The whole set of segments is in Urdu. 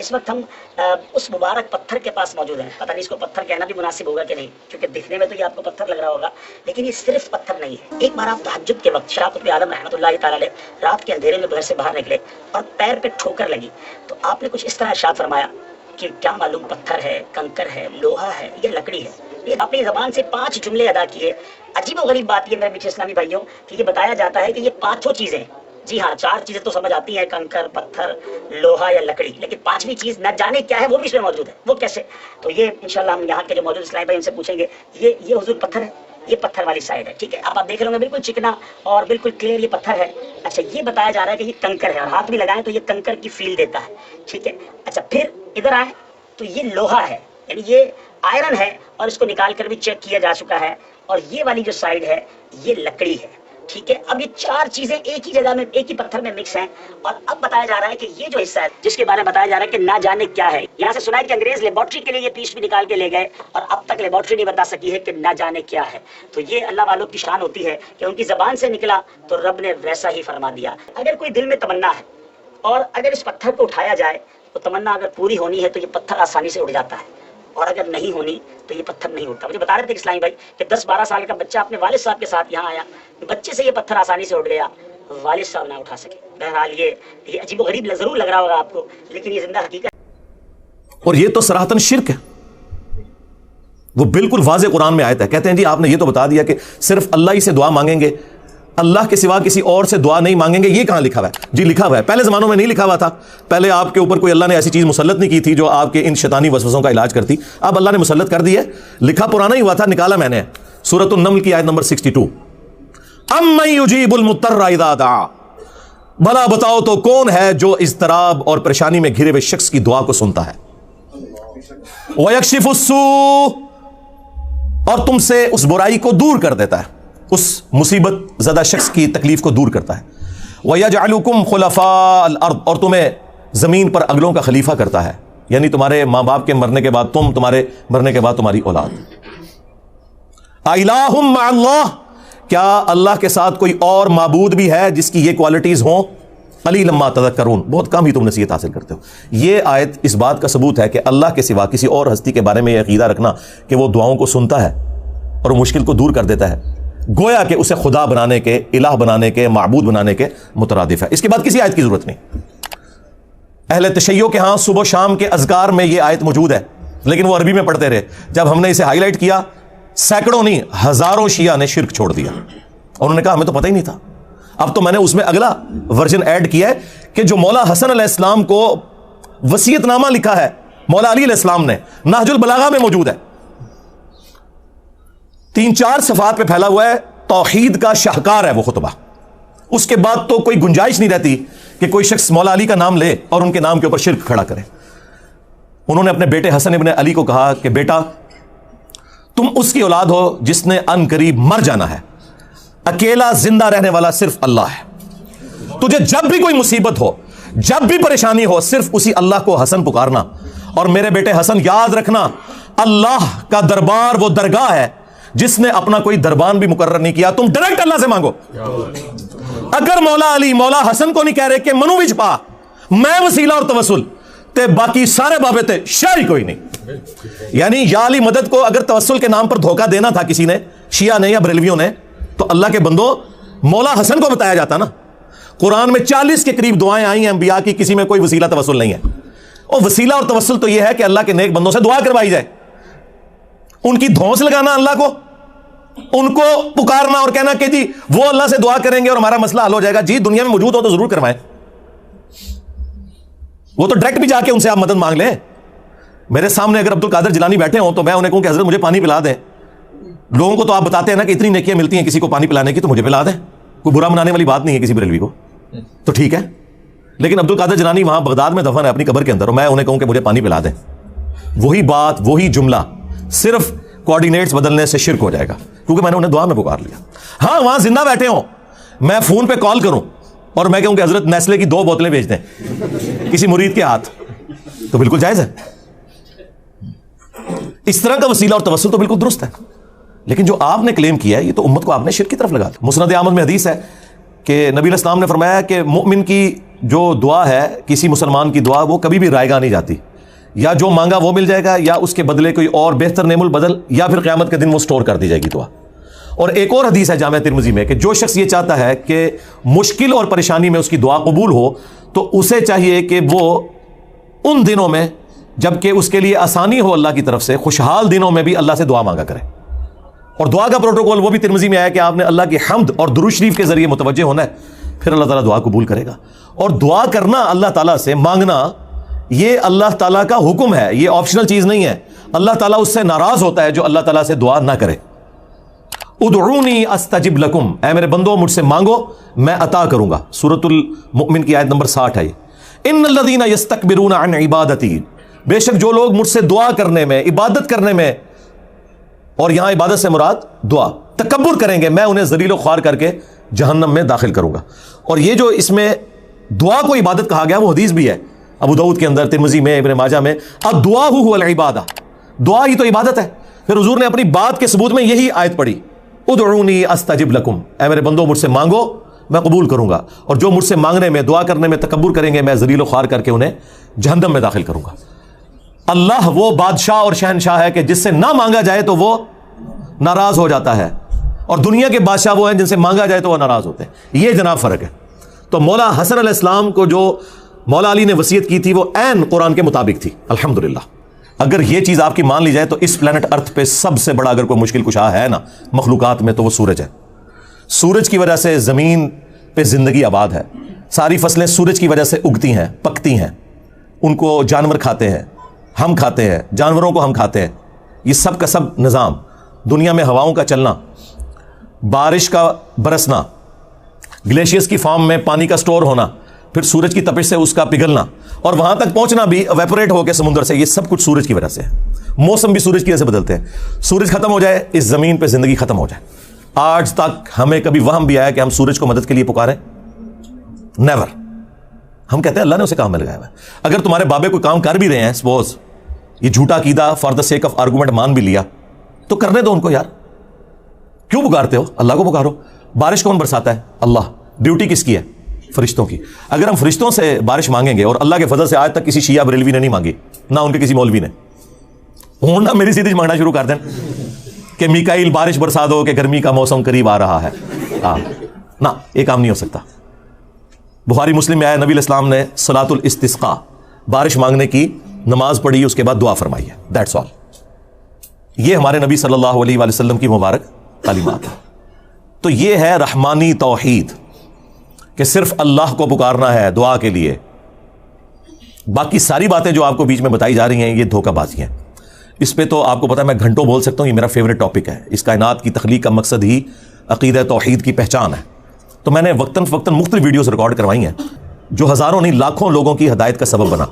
اس وقت ہم اس مبارک پتھر کے پاس موجود ہیں. پتہ نہیں اس کو پتھر کہنا بھی مناسب ہوگا کہ نہیں، کیونکہ دکھنے میں تو یہ آپ کو پتھر لگ رہا ہوگا، لیکن یہ صرف پتھر نہیں ہے. ایک بار آپ تہجد کے وقت شاہ قطب عالم رحمۃ اللہ تعالی علیہ رات کے اندھیرے میں گھر سے باہر نکلے اور پیر پہ ٹھوکر لگی، تو آپ نے کچھ اس طرح ارشاد فرمایا کہ کیا معلوم پتھر ہے، کنکر ہے، لوہا ہے یا لکڑی ہے. یہ اپنی زبان سے 5 جملے ادا کیے. عجیب و غریب بات یہ میرے میٹھے اسلامی بھائیوں کہ یہ بتایا جاتا ہے کہ یہ 5 چیزیں، جی ہاں 4 چیزیں تو سمجھ آتی ہیں، کنکر، پتھر، لوہا یا لکڑی، لیکن 5ویں چیز نہ جانے کیا ہے وہ بھی اس میں موجود ہے. وہ کیسے؟ تو یہ انشاءاللہ ہم یہاں کے جو موجود اسلامی بھائی ان سے پوچھیں گے. یہ حضور پتھر ہے، یہ پتھر والی سائڈ ہے، ٹھیک ہے. آپ دیکھ رہے ہوں گے بالکل چکنا اور بالکل کلیئر یہ پتھر ہے. اچھا یہ بتایا جا رہا ہے کہ یہ کنکر ہے، اور ہاتھ بھی لگائیں تو یہ کنکر کی فیل دیتا ہے، ٹھیک ہے. اچھا پھر ادھر آئیں تو یہ لوہا ہے، یعنی یہ آئرن ہے اور اس کو نکال کر بھی چیک کیا جا چکا ہے. اور یہ والی جو سائڈ ہے یہ لکڑی ہے، ٹھیک ہے. اب یہ 4 چیزیں ایک ہی جگہ میں، ایک ہی پتھر میں مکس ہیں. اور اب بتایا جا رہا ہے کہ یہ جو حصہ ہے جس کے بارے میں بتایا جا رہا ہے کہ نہ جانے کیا ہے، یہاں سے سنا ہے کہ انگریز لیبارٹری کے لیے یہ پیس بھی نکال کے لے گئے اور اب تک لیبارٹری نہیں بتا سکی ہے کہ نہ جانے کیا ہے. تو یہ اللہ والوں کی شان ہوتی ہے کہ ان کی زبان سے نکلا تو رب نے ویسا ہی فرما دیا. اگر کوئی دل میں تمنا ہے اور اگر اس پتھر کو اٹھایا جائے تو تمنا اگر پوری ہونی ہے تو یہ پتھر آسانی سے اڑ جاتا ہے، اور اگر نہیں ہونی تو یہ پتھر نہیں اڑتا. مجھے بتا رہے تھے اسلامی بھائی کہ 10-12 سال کا بچہ اپنے والد صاحب کے ساتھ یہاں آیا، بچے سے یہ پتھر آسانی سے اٹھ گیا، والد صاحب نہ اٹھا سکے. بہرحال یہ عجیب و غریب ضرور لگ رہا ہوگا آپ کو، لیکن یہ زندہ حقیقت ہے. اور یہ تو صراحتاً شرک ہے، وہ بالکل واضح قرآن میں آیت ہے. کہتے ہیں جی آپ نے یہ تو بتا دیا کہ صرف اللہ ہی سے دعا مانگیں گے، اللہ کے سوا کسی اور سے دعا نہیں مانگیں گے. یہ کہاں لکھا ہوا ہے؟ جی لکھا ہوا ہے، پہلے زمانوں میں نہیں لکھا ہوا تھا. پہلے آپ کے اوپر کوئی اللہ نے ایسی چیز مسلط نہیں کی تھی جو آپ کے ان شیطانی وسوسوں کا علاج کرتی. اب اللہ نے مسلط کر دی ہے. لکھا پرانا ہی ہوا تھا، نکالا میں نے. سورۃ النمل کی آیت نمبر 62. امن یجیب المضطر اذا دعا، بھلا بتاؤ تو کون ہے جو اضطراب اور پریشانی میں گھرے ہوئے شخص کی دعا کو سنتا ہے. ویکشف السوء، اور تم سے اس برائی کو دور کر دیتا ہے، اس مصیبت زدہ شخص کی تکلیف کو دور کرتا ہے. وَيَجْعَلُكُمْ خُلَفَاءَ الْأَرْضِ، اور تمہیں زمین پر اگلوں کا خلیفہ کرتا ہے، یعنی تمہارے ماں باپ کے مرنے کے بعد تم، تمہارے مرنے کے بعد تمہاری اولاد. اِلَٰهٌ مَّعَ اللَّهِ، کیا اللہ کے ساتھ کوئی اور معبود بھی ہے جس کی یہ کوالٹیز ہوں؟ قَلِيلًا مَّا تَذَكَّرُونَ، بہت کم ہی تم نصیحت حاصل کرتے ہو. یہ آیت اس بات کا ثبوت ہے کہ اللہ کے سوا کسی اور ہستی کے بارے میں یہ عقیدہ رکھنا کہ وہ دعاؤں کو سنتا ہے اور وہ مشکل کو دور کر دیتا ہے، گویا کہ اسے خدا بنانے کے، الہ بنانے کے، معبود بنانے کے مترادف ہے. اس کے بعد کسی آیت کی ضرورت نہیں. اہل تشیع کے ہاں صبح و شام کے اذکار میں یہ آیت موجود ہے، لیکن وہ عربی میں پڑھتے رہے. جب ہم نے اسے ہائی لائٹ کیا، سینکڑوں نہیں ہزاروں شیعہ نے شرک چھوڑ دیا. انہوں نے کہا ہمیں تو پتہ ہی نہیں تھا. اب تو میں نے اس میں اگلا ورژن ایڈ کیا ہے کہ جو مولا حسن علیہ السلام کو وصیت نامہ لکھا ہے مولا علی علیہ السلام نے، نہج البلاغہ میں موجود ہے. 3-4 صفحات پہ پھیلا ہوا ہے، توحید کا شاہکار ہے وہ خطبہ. اس کے بعد تو کوئی گنجائش نہیں رہتی کہ کوئی شخص مولا علی کا نام لے اور ان کے نام کے اوپر شرک کھڑا کرے. انہوں نے اپنے بیٹے حسن ابن علی کو کہا کہ بیٹا تم اس کی اولاد ہو جس نے ان قریب مر جانا ہے، اکیلا زندہ رہنے والا صرف اللہ ہے. تجھے جب بھی کوئی مصیبت ہو، جب بھی پریشانی ہو، صرف اسی اللہ کو حسن پکارنا. اور میرے بیٹے حسن یاد رکھنا، اللہ کا دربار وہ درگاہ ہے جس نے اپنا کوئی دربان بھی مقرر نہیں کیا. تم ڈائریکٹ اللہ سے مانگو. اگر مولا علی مولا حسن کو نہیں کہہ رہے کہ منو وچ پا میں وسیلہ اور توسل تے باقی سارے بابے تے شاہی کوئی نہیں. یعنی یا علی مدد کو اگر توسل کے نام پر دھوکہ دینا تھا کسی نے، شیعہ نے یا بریلویوں نے، تو اللہ کے بندو مولا حسن کو بتایا جاتا نا. قرآن میں 40 کے قریب دعائیں آئی ہیں انبیاء کی، کسی میں کوئی وسیلہ توسل نہیں ہے. اور وسیلہ اور توسل تو یہ ہے کہ اللہ کے نیک بندوں سے دعا کروائی جائے. ان کی دھونس لگانا اللہ کو، ان کو پکارنا اور کہنا کہ جی وہ اللہ سے دعا کریں گے اور ہمارا مسئلہ حل ہو جائے گا. جی دنیا میں موجود ہو تو ضرور کروائیں. وہ تو ڈائریکٹ بھی جا کے ان سے آپ مدد مانگ لیں. میرے سامنے اگر عبد القادر جیلانی بیٹھے ہوں تو میں انہیں کہوں کہ حضرت مجھے پانی پلا دیں. لوگوں کو تو آپ بتاتے ہیں نا کہ اتنی نیکیاں ملتی ہیں کسی کو پانی پلانے کی، تو مجھے پلا دیں. کوئی برا منانے والی بات نہیں ہے کسی بریلوی کو، تو ٹھیک ہے. لیکن عبد القادر جیلانی وہاں بغداد میں دفن ہے اپنی قبر کے اندر، اور میں انہیں کہوں کہ مجھے پانی پلا دیں. وہی بات، وہی جملہ، صرف کوآرڈینیٹس بدلنے سے شرک ہو جائے گا، کیونکہ میں نے انہیں دعا میں پکار لیا. ہاں وہاں زندہ بیٹھے ہوں، میں فون پہ کال کروں اور میں کہوں کہ حضرت نیسلے کی 2 بوتلیں بھیج دیں کسی مرید کے ہاتھ، تو بالکل جائز ہے. اس طرح کا وسیلہ اور توسل تو بالکل درست ہے. لیکن جو آپ نے کلیم کیا ہے یہ تو امت کو آپ نے شرک کی طرف لگا دیا. مسند احمد میں حدیث ہے کہ نبی علیہ السلام نے فرمایا کہ مومن کی جو دعا ہے، کسی مسلمان کی دعا، وہ کبھی بھی رائگاں نہیں جاتی، یا جو مانگا وہ مل جائے گا، یا اس کے بدلے کوئی اور بہتر نعم البدل، یا پھر قیامت کے دن وہ سٹور کر دی جائے گی دعا۔ اور ایک اور حدیث ہے جامع ترمذی میں کہ جو شخص یہ چاہتا ہے کہ مشکل اور پریشانی میں اس کی دعا قبول ہو، تو اسے چاہیے کہ وہ ان دنوں میں جب کہ اس کے لیے آسانی ہو اللہ کی طرف سے، خوشحال دنوں میں بھی اللہ سے دعا مانگا کرے۔ اور دعا کا پروٹوکول وہ بھی ترمذی میں آیا کہ آپ نے اللہ کی حمد اور درود شریف کے ذریعے متوجہ ہونا ہے، پھر اللہ تعالیٰ دعا قبول کرے گا۔ اور دعا کرنا، اللہ تعالیٰ سے مانگنا، یہ اللہ تعالیٰ کا حکم ہے، یہ آپشنل چیز نہیں ہے۔ اللہ تعالیٰ اس سے ناراض ہوتا ہے جو اللہ تعالیٰ سے دعا نہ کرے۔ ادعونی استجب لکم، اے میرے بندو مجھ سے مانگو میں عطا کروں گا۔ سورۃ المؤمن کی آیت نمبر 60 ہے۔ ان الذین یستکبرون عن عبادتی، بے شک جو لوگ مجھ سے دعا کرنے میں، عبادت کرنے میں، اور یہاں عبادت سے مراد دعا، تکبر کریں گے، میں انہیں ذلیل و خوار کر کے جہنم میں داخل کروں گا۔ اور یہ جو اس میں دعا کو عبادت کہا گیا وہ حدیث بھی ہے ابو داؤد کے اندر، ترمذی میں، ابن ماجہ میں، الدعاء هو العبادہ، دعا ہی تو عبادت ہے۔ پھر حضور نے اپنی بات کے ثبوت میں یہی آیت پڑھی، ادعونی استجب لکم، اے میرے بندو مجھ سے مانگو میں قبول کروں گا، اور جو مجھ سے مانگنے میں، دعا کرنے میں تکبر کریں گے، میں ذلیل و خوار کر کے انہیں جہنم میں داخل کروں گا۔ اللہ وہ بادشاہ اور شہنشاہ ہے کہ جس سے نہ مانگا جائے تو وہ ناراض ہو جاتا ہے، اور دنیا کے بادشاہ وہ ہیں جن سے مانگا جائے تو وہ ناراض ہوتے ہیں۔ یہ جناب فرق ہے۔ تو مولا حسن علیہ السلام کو جو مولا علی نے وصیت کی تھی وہ عین قرآن کے مطابق تھی، الحمدللہ۔ اگر یہ چیز آپ کی مان لی جائے تو اس پلانٹ ارتھ پہ سب سے بڑا اگر کوئی مشکل کشا ہے نا مخلوقات میں تو وہ سورج ہے۔ سورج کی وجہ سے زمین پہ زندگی آباد ہے، ساری فصلیں سورج کی وجہ سے اگتی ہیں، پکتی ہیں، ان کو جانور کھاتے ہیں، ہم کھاتے ہیں، جانوروں کو ہم کھاتے ہیں۔ یہ سب کا سب نظام، دنیا میں ہواؤں کا چلنا، بارش کا برسنا، گلیشیئرز کی فارم میں پانی کا سٹور ہونا، پھر سورج کی تپش سے اس کا پگھلنا، اور وہاں تک پہنچنا بھی ایویپوریٹ ہو کے سمندر سے، یہ سب کچھ سورج کی وجہ سے ہے۔ موسم بھی سورج کی وجہ سے بدلتے ہیں۔ سورج ختم ہو جائے اس زمین پہ زندگی ختم ہو جائے۔ آج تک ہمیں کبھی وہم بھی آیا کہ ہم سورج کو مدد کے لیے پکاریں؟ نیور۔ ہم کہتے ہیں اللہ نے اسے کام میں لگایا ہوا ہے۔ اگر تمہارے بابے کوئی کام کر بھی رہے ہیں، سپوز یہ جھوٹا عقیدہ for the sake of argument مان بھی لیا، تو کرنے دو ان کو یار، کیوں پکارتے ہو؟ اللہ کو پکارو۔ بارش کون برساتا ہے؟ اللہ۔ ڈیوٹی کس کی ہے؟ فرشتوں کی۔ اگر ہم فرشتوں سے بارش مانگیں گے، اور اللہ کے فضل سے آج تک کسی شیعہ بریلوی نے نہیں مانگی، نہ ان کے کسی مولوی نے، نہ میری سیدھی مانگنا شروع کر دیں کہ میکائیل بارش برسا دو کہ گرمی کا موسم قریب آ رہا ہے، نہ، یہ کام نہیں ہو سکتا۔ بخاری مسلم میں آیا نبی علیہ السلام نے صلاۃ الاستسقاء، بارش مانگنے کی نماز پڑھی، اس کے بعد دعا فرمائی ہے، دیٹس آل۔ یہ ہمارے نبی صلی اللہ علیہ وآلہ وسلم کی مبارک تعلیمات ہیں۔ تو یہ ہے رحمانی توحید کہ صرف اللہ کو پکارنا ہے دعا کے لیے، باقی ساری باتیں جو آپ کو بیچ میں بتائی جا رہی ہیں یہ دھوکہ بازی ہیں۔ اس پہ تو آپ کو پتا ہے میں گھنٹوں بول سکتا ہوں، یہ میرا فیوریٹ ٹاپک ہے۔ اس کائنات کی تخلیق کا مقصد ہی عقیدہ توحید کی پہچان ہے۔ تو میں نے وقتاً فوقتاً مختلف ویڈیوز ریکارڈ کروائی ہیں جو ہزاروں نہیں لاکھوں لوگوں کی ہدایت کا سبب بنا۔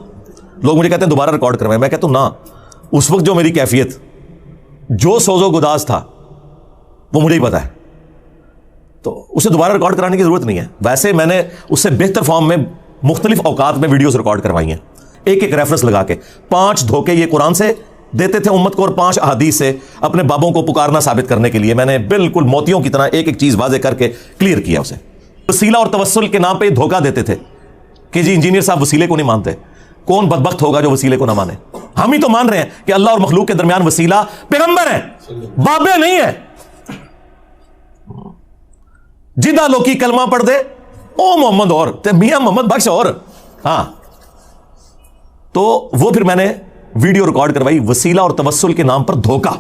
لوگ مجھے کہتے ہیں دوبارہ ریکارڈ کروائیں، میں کہتا ہوں نہ، اس وقت جو میری کیفیت، جو سوز و گداز تھا وہ مجھے ہی پتا ہے، تو اسے دوبارہ ریکارڈ کرانے کی ضرورت نہیں ہے۔ ویسے میں نے اس سے بہتر فارم میں مختلف اوقات میں ویڈیوز ریکارڈ کروائی ہیں، ایک ایک ریفرنس لگا کے۔ 5 دھوکے یہ قرآن سے دیتے تھے امت کو، اور 5 احادیث سے اپنے بابوں کو پکارنا ثابت کرنے کے لیے میں نے بالکل موتیوں کی طرح ایک ایک چیز واضح کر کے کلیئر کیا اسے۔ وسیلہ اور توسل کے نام پہ دھوکہ دیتے تھے کہ جی انجینئر صاحب وسیلے کو نہیں مانتے، کون بدبخت ہوگا جو وسیلے کو نہ مانے؟ ہم ہی تو مان رہے ہیں کہ اللہ اور مخلوق کے درمیان وسیلہ پیغمبر ہیں، بابے نہیں ہیں۔ جدہ لوکی کلمہ پڑھ دے او محمد اور میاں محمد بخش اور، ہاں، تو وہ پھر میں نے ویڈیو ریکارڈ کروائی، وسیلہ اور توسل کے نام پر دھوکہ۔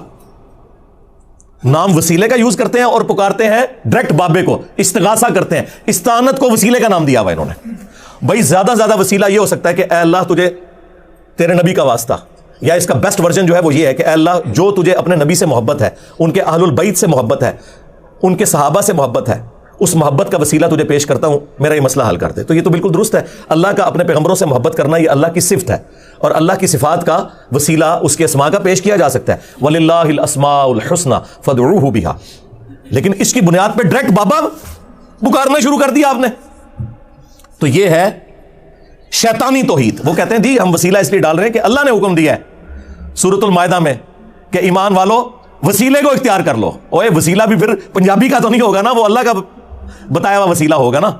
نام وسیلے کا یوز کرتے ہیں اور پکارتے ہیں ڈائریکٹ بابے کو، استغاثہ کرتے ہیں، استعانت کو وسیلے کا نام دیا ہوا انہوں نے۔ بھائی زیادہ زیادہ وسیلہ یہ ہو سکتا ہے کہ اے اللہ تجھے تیرے نبی کا واسطہ، یا اس کا بیسٹ ورژن جو ہے وہ یہ ہے کہ اے اللہ جو تجھے اپنے نبی سے محبت ہے، ان کے اہل البیت سے محبت ہے، ان کے صحابہ سے محبت ہے، اس محبت کا وسیلہ تجھے پیش کرتا ہوں، میرا یہ مسئلہ حل کر دے۔ تو یہ تو بالکل درست ہے، اللہ کا اپنے پیغمبروں سے محبت کرنا یہ اللہ کی صفت ہے، اور اللہ کی صفات کا وسیلہ اس کے اسماء کا پیش کیا جا سکتا ہے، وَلِلَّهِ الْأَسْمَاءُ الْحُسْنَى فَادْعُوهُ بِهَا۔ لیکن اس کی بنیاد پہ ڈائریکٹ بابا پکارنا شروع کر دیا آپ نے، تو یہ ہے شیطانی توحید۔ وہ کہتے ہیں جی ہم وسیلہ اس لیے ڈال رہے ہیں کہ اللہ نے حکم دیا ہے سورۃ المائدہ میں کہ ایمان والو وسیلے کو اختیار کر لو۔ اوے وسیلہ بھی پھر پنجابی کا تو نہیں ہوگا نا، وہ اللہ کا بتایا ہوا وسیلہ ہوگا نا،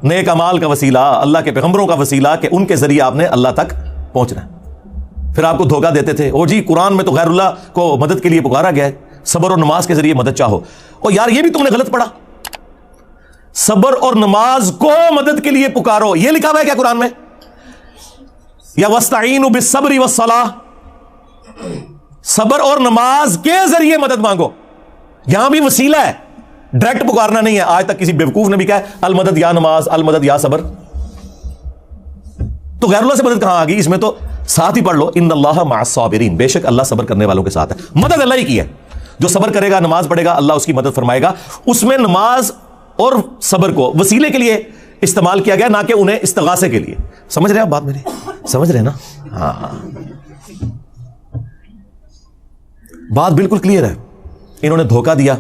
نیک اعمال کا وسیلہ، اللہ کے پیغمبروں کا وسیلہ، کہ ان کے ذریعے آپ نے اللہ تک پہنچنا ہے۔ پھر آپ کو دھوکہ دیتے تھے، او جی قرآن میں تو غیر اللہ کو مدد کے لیے پکارا گیا ہے، صبر اور نماز کے ذریعے مدد چاہو۔ اور یار یہ بھی تم نے غلط پڑھا، صبر اور نماز کو مدد کے لیے پکارو، یہ لکھا ہوا ہے کیا قرآن میں؟ یا وَاسْتَعِينُوا بِالصَّبْرِ وَالصَّلَاةِ، صبر اور نماز کے ذریعے مدد مانگو، یہاں بھی وسیلہ ہے، ڈائریکٹ پکارنا نہیں ہے۔ آج تک کسی بیوقوف نے بھی کہا المدد یا نماز، المدد یا صبر، تو غیر اللہ سے مدد کہاں آ گئی؟ اس میں تو ساتھ ہی پڑھ لو ان اللہ مع الصابرین، بے شک اللہ صبر کرنے والوں کے ساتھ ہے۔ مدد اللہ ہی کی ہے، جو صبر کرے گا نماز پڑھے گا اللہ اس کی مدد فرمائے گا۔ اس میں نماز اور صبر کو وسیلے کے لیے استعمال کیا گیا، نہ کہ انہیں استغاثے کے لیے۔ سمجھ رہے ہیں آپ بات میری؟ سمجھ رہے ہیں نا؟ ہاں بات بالکل کلیئر ہے۔ انہوں نے دھوکہ دیا،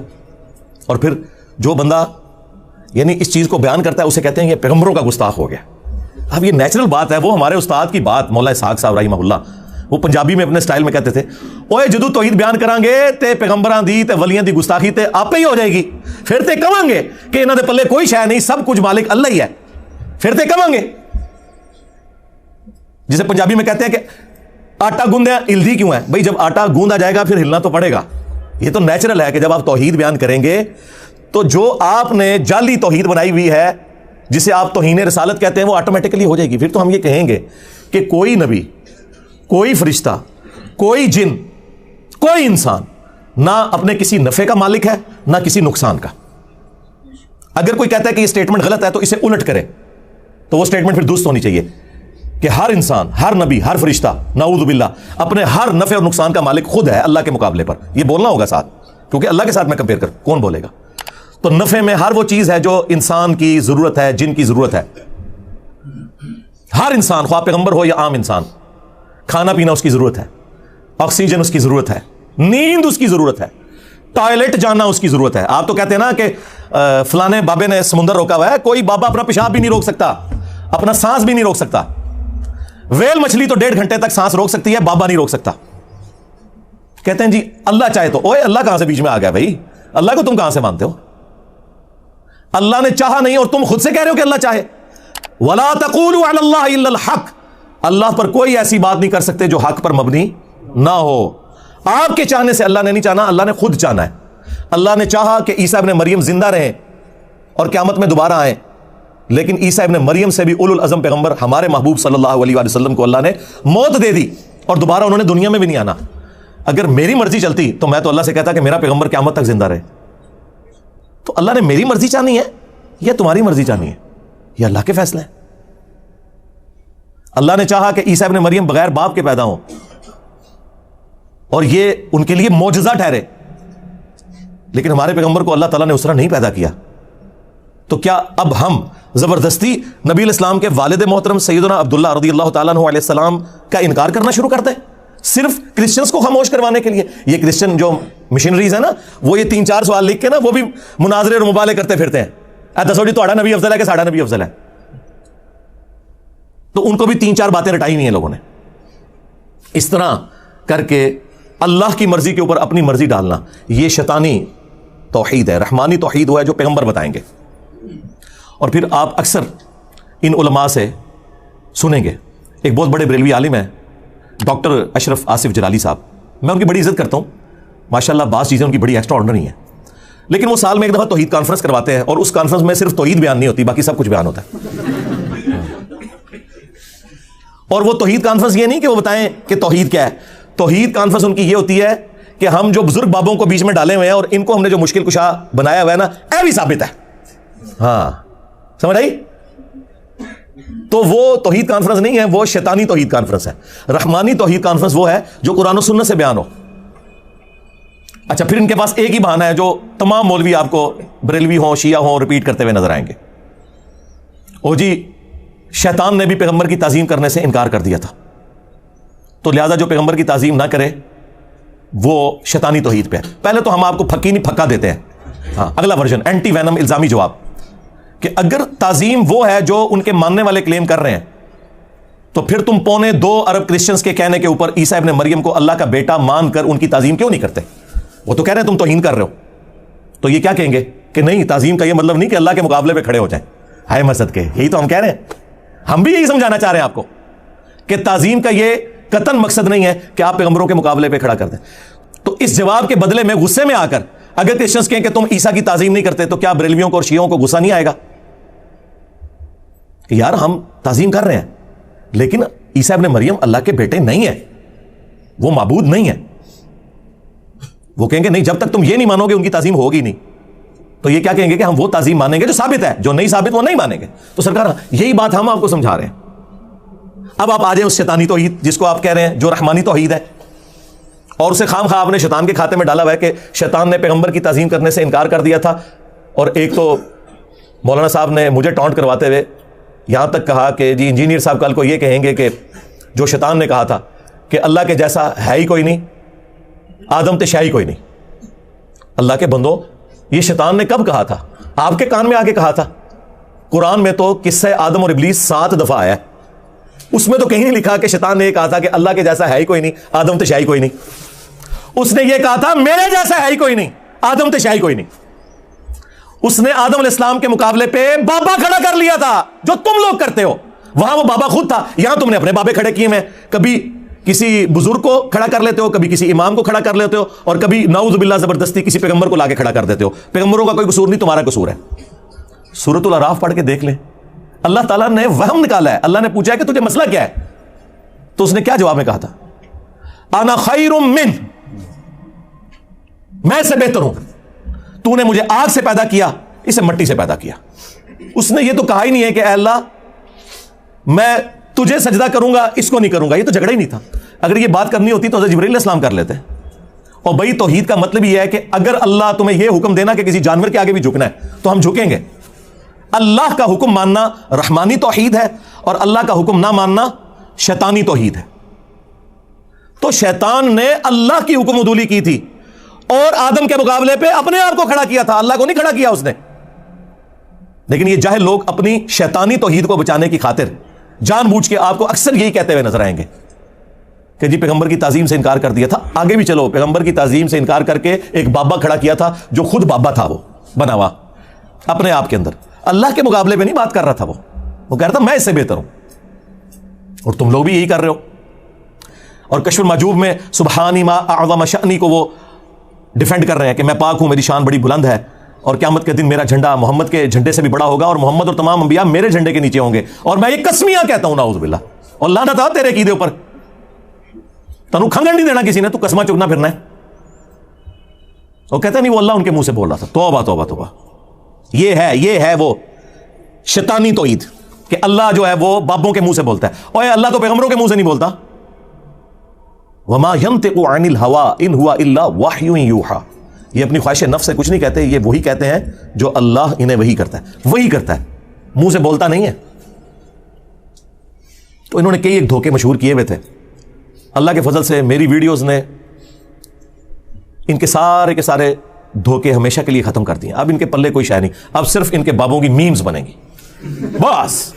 اور پھر جو بندہ یعنی اس چیز کو بیان کرتا ہے اسے کہتے ہیں یہ پیغمبروں کا گستاخ ہو گیا۔ اب یہ نیچرل بات ہے، وہ ہمارے استاد کی بات مولا اسحاق صاحب رحمہ اللہ، وہ پنجابی میں اپنے سٹائل میں کہتے تھے، اوے جدو توحید بیان کران گے تے پیغمبراں دی تے ولیاں دی گستاخی تے آپ ہی ہو جائے گی، پھر تے کہاں گے کہ انہاں دے پلے کوئی شے نہیں، سب کچھ مالک اللہ ہی ہے، پھر تے کہاں گے۔ جسے پنجابی میں کہتے ہیں کہ آٹا گوندیا ہلدی کیوں ہے؟ بھائی جب آٹا گوندا جائے گا پھر ہلنا تو پڑے گا۔ یہ تو نیچرل ہے کہ جب آپ توحید بیان کریں گے تو جو آپ نے جعلی توحید بنائی ہوئی ہے جسے آپ توہین رسالت کہتے ہیں وہ آٹومیٹکلی ہو جائے گی۔ پھر تو ہم یہ کہیں گے کہ کوئی نبی، کوئی فرشتہ، کوئی جن، کوئی انسان نہ اپنے کسی نفع کا مالک ہے نہ کسی نقصان کا۔ اگر کوئی کہتا ہے کہ یہ سٹیٹمنٹ غلط ہے تو اسے الٹ کرے، تو وہ سٹیٹمنٹ پھر درست ہونی چاہیے کہ ہر انسان، ہر نبی، ہر فرشتہ نعوذ باللہ اپنے ہر نفع اور نقصان کا مالک خود ہے اللہ کے مقابلے پر۔ یہ بولنا ہوگا ساتھ، کیونکہ اللہ کے ساتھ میں کمپیئر کر کون بولے گا؟ تو نفع میں ہر وہ چیز ہے جو انسان کی ضرورت ہے، جن کی ضرورت ہے۔ ہر انسان، خواہ پیغمبر ہو یا عام انسان، کھانا پینا اس کی ضرورت ہے، آکسیجن اس کی ضرورت ہے، نیند اس کی ضرورت ہے، ٹوائلٹ جانا اس کی ضرورت ہے۔ آپ تو کہتے ہیں نا کہ فلانے بابے نے سمندر روکا ہوا ہے، کوئی بابا اپنا پیشاب بھی نہیں روک سکتا، اپنا سانس بھی نہیں روک سکتا۔ ویل مچھلی تو 1.5 گھنٹے تک سانس روک سکتی ہے، بابا نہیں روک سکتا۔ کہتے ہیں جی اللہ چاہے تو، اوے اللہ کہاں سے بیچ میں آ گیا بھائی؟ اللہ کو تم کہاں سے مانتے ہو؟ اللہ نے چاہا نہیں اور تم خود سے کہہ رہے ہو کہ اللہ چاہے۔ وَلَا تَقُولُوا عَلَى اللَّهِ إِلَّا الْحَقِّ، اللہ پر کوئی ایسی بات نہیں کر سکتے جو حق پر مبنی نہ ہو۔ آپ کے چاہنے سے اللہ نے نہیں چاہنا، اللہ نے خود چاہنا ہے۔ اللہ نے چاہا کہ عیسیٰ ابن مریم زندہ رہیں اور قیامت میں دوبارہ آئیں، لیکن عیسیٰ ابن مریم سے بھی اولو العزم پیغمبر ہمارے محبوب صلی اللہ علیہ وآلہ وسلم کو اللہ نے موت دے دی اور دوبارہ انہوں نے دنیا میں بھی نہیں آنا۔ اگر میری مرضی چلتی تو میں تو اللہ سے کہتا کہ میرا پیغمبر قیامت تک زندہ رہے۔ تو اللہ نے میری مرضی چاہنی ہے یا تمہاری مرضی چاہنی ہے؟ یہ اللہ کے فیصلے ہیں۔ اللہ نے چاہا کہ عیسیٰ ابن مریم بغیر باپ کے پیدا ہوں اور یہ ان کے لیے معجزہ ٹھہرے، لیکن ہمارے پیغمبر کو اللہ تعالیٰ نے اس طرح نہیں پیدا کیا۔ تو کیا اب ہم زبردستی نبی الاسلام کے والد محترم سیدنا عبداللہ رضی اللہ تعالیٰ عنہ علیہ السلام کا انکار کرنا شروع کر دیں صرف کرسچنز کو خاموش کروانے کے لیے؟ یہ کرسچن جو مشنریز ہیں نا، وہ یہ 3-4 سوال لکھ کے نا وہ بھی مناظرے اور مبالغے کرتے پھرتے ہیں، دسو جی تہاڈا نبی افضل ہے کہ ساڈا نبی افضل ہے؟ تو ان کو بھی 3-4 باتیں رٹائی ہوئی ہیں لوگوں نے۔ اس طرح کر کے اللہ کی مرضی کے اوپر اپنی مرضی ڈالنا، یہ شیطانی توحید ہے۔ رحمانی توحید وہ ہے جو پیغمبر بتائیں گے۔ اور پھر آپ اکثر ان علماء سے سنیں گے، ایک بہت بڑے بریلوی عالم ہیں ڈاکٹر اشرف آصف جلالی صاحب، میں ان کی بڑی عزت کرتا ہوں، ماشاءاللہ بعض چیزیں ان کی بڑی ایکسٹرا آرڈنری ہیں، لیکن وہ سال میں ایک دفعہ توحید کانفرنس کرواتے ہیں اور اس کانفرنس میں صرف توحید بیان نہیں ہوتی، باقی سب کچھ بیان ہوتا ہے۔ اور وہ توحید کانفرنس یہ نہیں کہ وہ بتائیں کہ توحید کیا ہے، توحید کانفرنس ان کی یہ ہوتی ہے کہ ہم جو بزرگ بابوں کو بیچ میں ڈالے ہوئے ہیں اور ان کو ہم نے جو مشکل کشا بنایا ہوا ہے نا، اے بھی ثابت ہے۔ ہاں سمجھ آئی؟ تو وہ توحید کانفرنس نہیں ہے، وہ شیطانی توحید کانفرنس ہے۔ رحمانی توحید کانفرنس وہ ہے جو قرآن و سنت سے بیان ہو۔ اچھا پھر ان کے پاس ایک ہی بہانہ ہے جو تمام مولوی آپ کو بریلوی ہوں شیعہ ہوں ریپیٹ کرتے ہوئے نظر آئیں گے، او جی شیطان نے بھی پیغمبر کی تعظیم کرنے سے انکار کر دیا تھا، تو لہذا جو پیغمبر کی تعظیم نہ کرے وہ شیطانی توحید پہ ہے۔ پہلے تو ہم آپ کو پھکی نہیں پھکا دیتے ہیں، ہاں اگلا ورژن اینٹی وینم الزامی جواب، کہ اگر تعظیم وہ ہے جو ان کے ماننے والے کلیم کر رہے ہیں تو پھر تم 2.25 ارب کرسچنز کے کہنے کے اوپر عیسیٰ ابن مریم کو اللہ کا بیٹا مان کر ان کی تعظیم کیوں نہیں کرتے؟ وہ تو کہہ رہے ہیں تم توہین کر رہے ہو، تو یہ کیا کہیں گے کہ نہیں تعظیم کا یہ مطلب نہیں کہ اللہ کے مقابلے پہ کھڑے ہو جائیں. ہائے مسد کے, یہی تو ہم کہہ رہے ہیں, ہم بھی یہی سمجھانا چاہ رہے ہیں آپ کو کہ تعظیم کا یہ قطعاً مقصد نہیں ہے کہ آپ پیغمبروں کے مقابلے پہ کھڑا کر دیں. تو اس جواب کے بدلے میں غصے میں آ کر اگر کرسچنز کہیں کہ تم عیسیٰ کی تعظیم نہیں کرتے تو کیا بریلویوں کو اور شیعوں کو غصہ نہیں آئے گا کہ یار ہم تعظیم کر رہے ہیں لیکن عیسیٰ ابن مریم اللہ کے بیٹے نہیں ہیں, وہ معبود نہیں ہے. وہ کہیں گے نہیں, جب تک تم یہ نہیں مانو گے ان کی تعظیم ہوگی نہیں. تو یہ کیا کہیں گے کہ ہم وہ تعظیم مانیں گے جو ثابت ہے, جو نہیں ثابت وہ نہیں مانیں گے. تو سرکار یہی بات ہم آپ کو سمجھا رہے ہیں. اب آپ آ جائیں اس شیطانی توحید جس کو آپ کہہ رہے ہیں جو رحمانی توحید ہے, اور اسے خام خواہ آپ نے شیطان کے کھاتے میں ڈالا ہوا ہے کہ شیطان نے پیغمبر کی تعظیم کرنے سے انکار کر دیا تھا. اور ایک تو مولانا صاحب نے مجھے ٹونٹ کرواتے ہوئے یہاں تک کہا کہ جی انجینئر صاحب کل کو یہ کہیں گے کہ جو شیطان نے کہا تھا کہ اللہ کے جیسا ہے ہی کوئی نہیں, آدم تے شاہی کوئی نہیں. اللہ کے بندو, یہ شیطان نے کب کہا تھا؟ آپ کے کان میں آ کے کہا تھا. قرآن میں تو قصہ آدم اور ابلیس 7 دفعہ آیا ہے, اس میں تو کہیں نہیں لکھا کہ شیطان نے یہ کہا تھا کہ اللہ کے جیسا ہے ہی کوئی نہیں, آدم تے شاہی کوئی نہیں. اس نے یہ کہا تھا میرے جیسا ہے ہی کوئی نہیں, آدم تے شاہی کوئی نہیں. اس نے آدم علیہ السلام کے مقابلے پہ بابا کھڑا کر لیا تھا جو تم لوگ کرتے ہو. وہاں وہ بابا خود تھا, یہاں تم نے اپنے بابے کھڑے کیے ہیں. کبھی کسی بزرگ کو کھڑا کر لیتے ہو, کبھی کسی امام کو کھڑا کر لیتے ہو, اور کبھی نعوذ باللہ زبردستی کسی پیغمبر کو لا کے کھڑا کر دیتے ہو. پیغمبروں کا کوئی قصور نہیں, تمہارا قصور ہے. سورۃ الاعراف پڑھ کے دیکھ لیں, اللہ تعالیٰ نے وہم نکالا ہے. اللہ نے پوچھا ہے کہ تجھے مسئلہ کیا ہے, تو اس نے کیا جواب میں کہا تھا؟ انا خیر من, میں سے بہتر ہوں. تو نے مجھے آگ سے پیدا کیا, اسے مٹی سے پیدا کیا. اس نے یہ تو کہا ہی نہیں ہے کہ اے اللہ میں تجھے سجدہ کروں گا, اس کو نہیں کروں گا. یہ تو جھگڑا ہی نہیں تھا. اگر یہ بات کرنی ہوتی تو حضرت جبرائیل علیہ السلام کر لیتے. اور بھائی توحید کا مطلب یہ ہے کہ اگر اللہ تمہیں یہ حکم دینا کہ کسی جانور کے آگے بھی جھکنا ہے تو ہم جھکیں گے. اللہ کا حکم ماننا رحمانی توحید ہے, اور اللہ کا حکم نہ ماننا شیطانی توحید ہے. تو شیطان نے اللہ کی حکم عدولی کی تھی اور آدم کے مقابلے پہ اپنے آپ کو کھڑا کیا تھا, اللہ کو نہیں کھڑا کیا اس نے. لیکن یہ جاہل لوگ اپنی شیطانی توحید کو بچانے کی خاطر جان بوجھ کے آپ کو اکثر یہی کہتے ہوئے نظر آئیں گے کہ جی پیغمبر کی تعظیم سے انکار کر دیا تھا. آگے بھی چلو, پیغمبر کی تعظیم سے انکار کر کے ایک بابا کھڑا کیا تھا جو خود بابا تھا, وہ بنا ہوا اپنے آپ کے اندر. اللہ کے مقابلے پہ نہیں بات کر رہا تھا, وہ کہہ رہا تھا میں اس سے بہتر ہوں. اور تم لوگ بھی یہی کر رہے ہو. اور کشف المحجوب میں سبحانی ما اعظم شأنی کو وہ ڈیفینڈ کر رہے ہیں کہ میں پاک ہوں, میری شان بڑی بلند ہے, اور قیامت کے دن میرا جھنڈا محمد کے جھنڈے سے بھی بڑا ہوگا, اور محمد اور تمام انبیاء میرے جھنڈے کے نیچے ہوں گے. اور میں یہ قسمیاں کہتا ہوں نعوذ باللہ, اور لعنت آ تیرے عقیدے اوپر. تنو کھنگن نہیں دینا کسی نے, تو قسمہ چگنا پھرنا ہے. وہ کہتا نہیں وہ اللہ ان کے منہ سے بول رہا تھا. توبہ توبہ توبہ. یہ ہے وہ شیطانی توحید کہ اللہ جو ہے وہ بابوں کے منہ سے بولتا ہے. اور اللہ تو پیغمبروں کے منہ سے نہیں بولتا. وما ينطق عن الهوى ان هو الا وحی یوحى. یہ اپنی خواہش نفس سے کچھ نہیں کہتے, یہ وہی کہتے ہیں جو اللہ انہیں وہی کرتا ہے. وہی کرتا ہے, منہ سے بولتا نہیں ہے. تو انہوں نے کئی ایک دھوکے مشہور کیے ہوئے تھے. اللہ کے فضل سے میری ویڈیوز نے ان کے سارے دھوکے ہمیشہ کے لیے ختم کر دیے. اب ان کے پلے کوئی شے نہیں, اب صرف ان کے بابوں کی میمز بنیں گی بس.